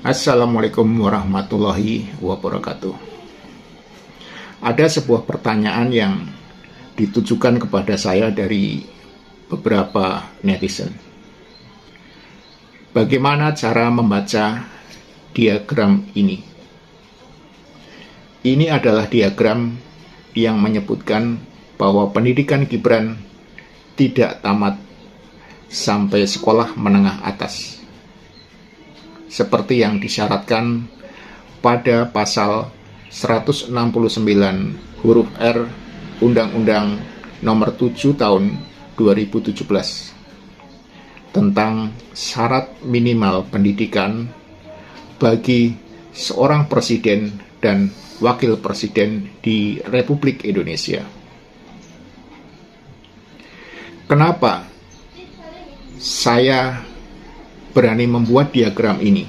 Assalamualaikum warahmatullahi wabarakatuh. Ada sebuah pertanyaan yang ditujukan kepada saya dari beberapa netizen. Bagaimana cara membaca diagram ini? Ini adalah diagram yang menyebutkan bahwa pendidikan Gibran tidak tamat sampai sekolah menengah atas, seperti yang disyaratkan pada pasal 169 huruf R Undang-Undang Nomor 7 Tahun 2017 tentang syarat minimal pendidikan bagi seorang presiden dan wakil presiden di Republik Indonesia. Kenapa saya berani membuat diagram ini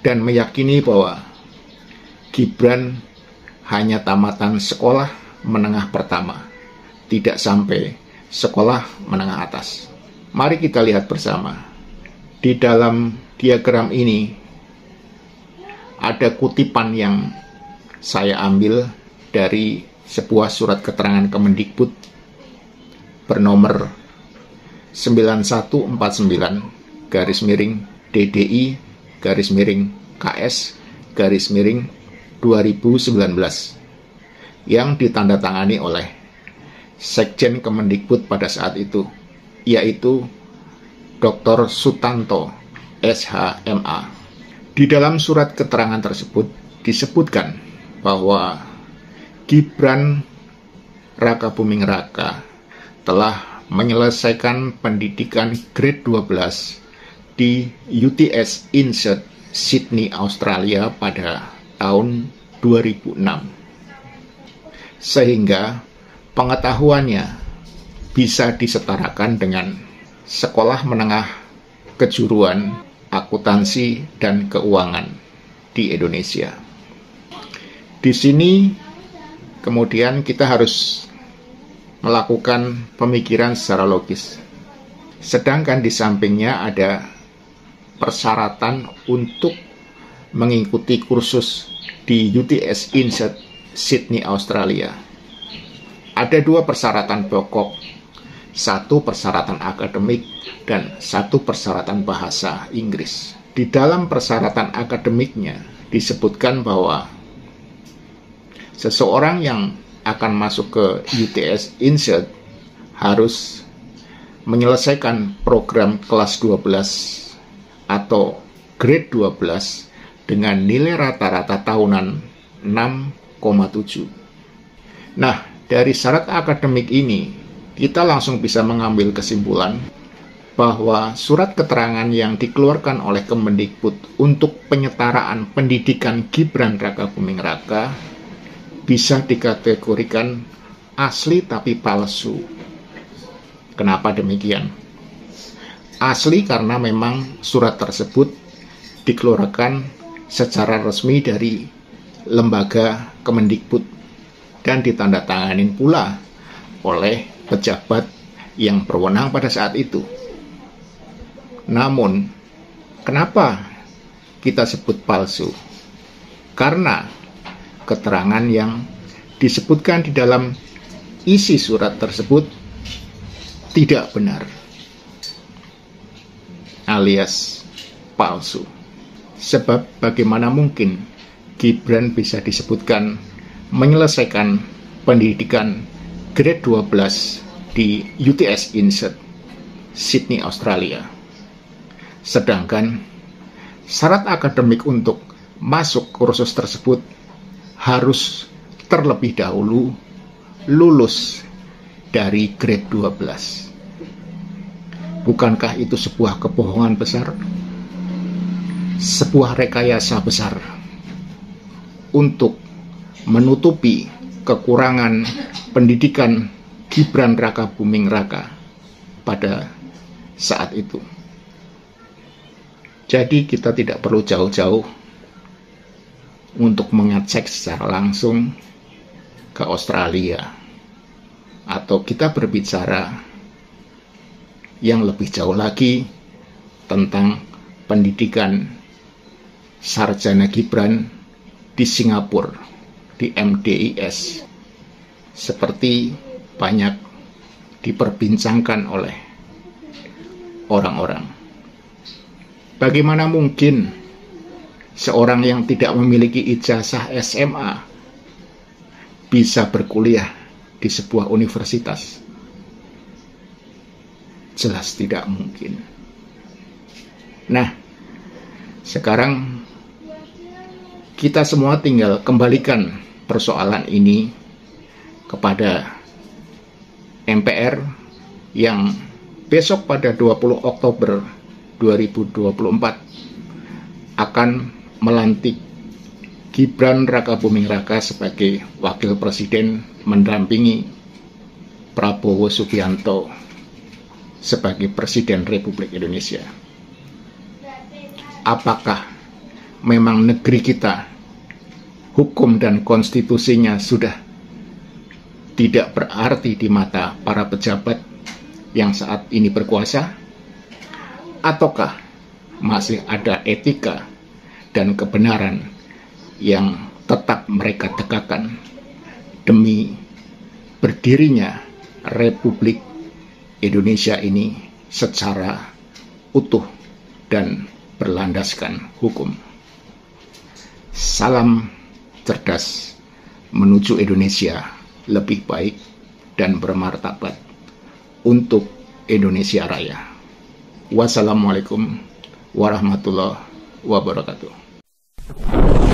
dan meyakini bahwa Gibran hanya tamatan sekolah menengah pertama, tidak sampai sekolah menengah atas? Mari kita lihat bersama. Di dalam diagram ini ada kutipan yang saya ambil dari sebuah surat keterangan Kemendikbud bernomor 9149/DDI/KS/2019 yang ditandatangani oleh Sekjen Kemendikbud pada saat itu, yaitu Dr. Sutanto, SHMA. Di dalam surat keterangan tersebut disebutkan bahwa Gibran Rakabuming Raka telah menyelesaikan pendidikan grade 12 di UTS Insert, Sydney, Australia pada tahun 2006. Sehingga pengetahuannya bisa disetarakan dengan sekolah menengah kejuruan akuntansi dan keuangan di Indonesia. Di sini kemudian kita harus melakukan pemikiran secara logis. Sedangkan di sampingnya ada persyaratan untuk mengikuti kursus di UTS Insert, Sydney, Australia. Ada dua persyaratan pokok, satu persyaratan akademik dan satu persyaratan bahasa Inggris. Di dalam persyaratan akademiknya disebutkan bahwa seseorang yang akan masuk ke UTS Insert harus menyelesaikan program kelas 12 atau grade 12 dengan nilai rata-rata tahunan 6,7. Nah, dari syarat akademik ini kita langsung bisa mengambil kesimpulan bahwa surat keterangan yang dikeluarkan oleh Kemendikbud untuk penyetaraan pendidikan Gibran Rakabuming Raka bisa dikategorikan asli tapi palsu. Kenapa demikian? Asli karena memang surat tersebut dikeluarkan secara resmi dari lembaga Kemendikbud dan ditandatanganin pula oleh pejabat yang berwenang pada saat itu. Namun, kenapa kita sebut palsu? Karena keterangan yang disebutkan di dalam isi surat tersebut tidak benar, alias palsu. Sebab bagaimana mungkin Gibran bisa disebutkan menyelesaikan pendidikan grade 12 di UTS Insert, Sydney, Australia, sedangkan syarat akademik untuk masuk kursus tersebut harus terlebih dahulu lulus dari grade 12. Bukankah itu sebuah kebohongan besar? Sebuah rekayasa besar untuk menutupi kekurangan pendidikan Gibran Rakabuming Raka pada saat itu. Jadi kita tidak perlu jauh-jauh untuk mengecek secara langsung ke Australia, atau kita berbicara yang lebih jauh lagi tentang pendidikan sarjana Gibran di Singapura, di MDIS, seperti banyak diperbincangkan oleh orang-orang. Bagaimana mungkin seorang yang tidak memiliki ijazah SMA bisa berkuliah di sebuah universitas? Jelas tidak mungkin. Nah, sekarang kita semua tinggal kembalikan persoalan ini kepada MPR yang besok pada 20 Oktober 2024 akan melantik Gibran Rakabuming Raka sebagai Wakil Presiden mendampingi Prabowo Subianto sebagai Presiden Republik Indonesia. Apakah memang negeri kita, hukum dan konstitusinya sudah tidak berarti di mata para pejabat yang saat ini berkuasa? Ataukah masih ada etika dan kebenaran yang tetap mereka tegakkan demi berdirinya Republik Indonesia ini secara utuh dan berlandaskan hukum? Salam cerdas menuju Indonesia lebih baik dan bermartabat untuk Indonesia Raya. Wassalamualaikum warahmatullahi wabarakatuh.